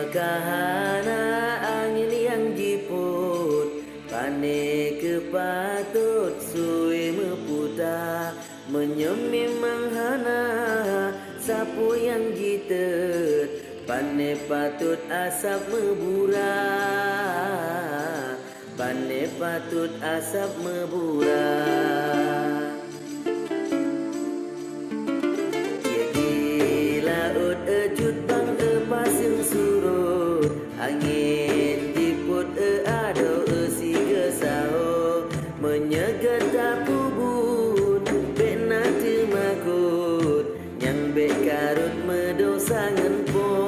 kahana angin yang jiput, pane kepatut sui meputar, menyemi menghana sapu yang jitet, pane patut asap meburah, pane patut asap meburah. Laut ejut bang pasang surut, angin diput ado si gesao, menyegat kubut bek nanti makut, yang bek karut medosangan pun.